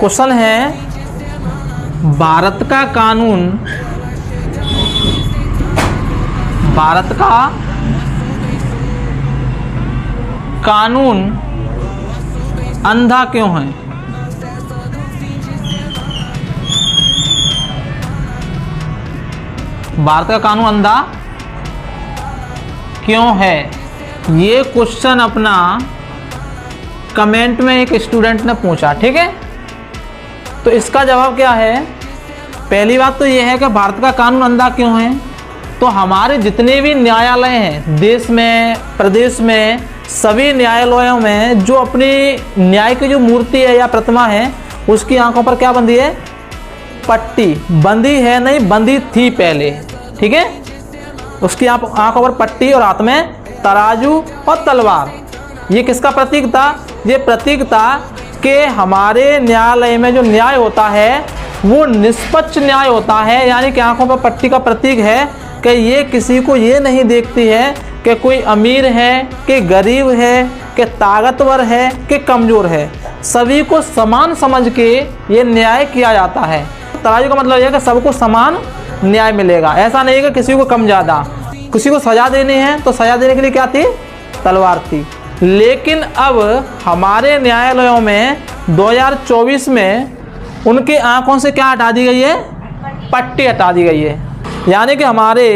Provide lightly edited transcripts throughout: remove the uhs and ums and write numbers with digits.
Question है, भारत का कानून अंधा क्यों है? भारत का कानून अंधा क्यों है? ये क्वेश्चन अपना कमेंट में एक स्टूडेंट ने पूछा, ठीक है। तो इसका जवाब क्या है? पहली बात तो ये है कि भारत का कानून अंधा क्यों है। तो हमारे जितने भी न्यायालय हैं देश में, प्रदेश में, सभी न्यायालयों में जो अपनी न्याय की जो मूर्ति है या प्रतिमा है, उसकी आंखों पर क्या बंधी है? पट्टी। बंधी है नहीं, बंधी थी पहले, ठीक है। उसकी आंखों पर पट्टी और हाथ में तराजू और तलवार। ये किसका प्रतीक था? ये प्रतीक था कि हमारे न्यायालय में जो न्याय होता है वो निष्पक्ष न्याय होता है। यानी कि आंखों पर पट्टी का प्रतीक है कि ये किसी को ये नहीं देखती है कि कोई अमीर है कि गरीब है कि ताकतवर है कि कमज़ोर है। सभी को समान समझ के ये न्याय किया जाता है। तराजू का मतलब यह है कि सबको समान न्याय मिलेगा। ऐसा नहीं है कि किसी को कम ज़्यादा। किसी को सज़ा देनी है तो सज़ा देने के लिए क्या थी? तलवार थी। लेकिन अब हमारे न्यायालयों में 2024 में उनकी आंखों से क्या हटा दी गई है? पट्टी हटा दी गई है। यानी कि हमारे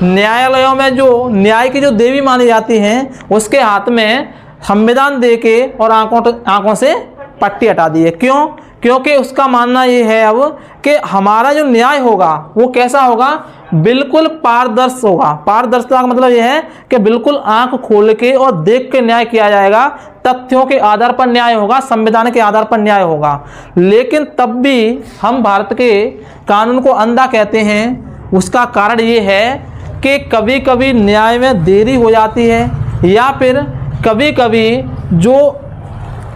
न्यायालयों में जो न्याय की जो देवी मानी जाती हैं उसके हाथ में संविधान दे के और आंखों से पट्टी हटा दी है। क्यों? क्योंकि उसका मानना ये है अब कि हमारा जो न्याय होगा वो कैसा होगा? बिल्कुल पारदर्शी होगा। पारदर्शिता का मतलब ये है कि बिल्कुल आंख खोल के और देख के न्याय किया जाएगा। तथ्यों के आधार पर न्याय होगा, संविधान के आधार पर न्याय होगा। लेकिन तब भी हम भारत के कानून को अंधा कहते हैं। उसका कारण ये है कि कभी कभी न्याय में देरी हो जाती है, या फिर कभी कभी जो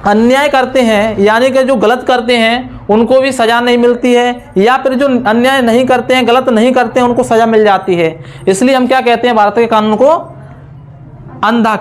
अन्याय करते हैं यानी कि जो गलत करते हैं उनको भी सज़ा नहीं मिलती है, या फिर जो अन्याय नहीं करते हैं, गलत नहीं करते हैं, उनको सज़ा मिल जाती है। इसलिए हम क्या कहते हैं? भारत के कानून को अंधा।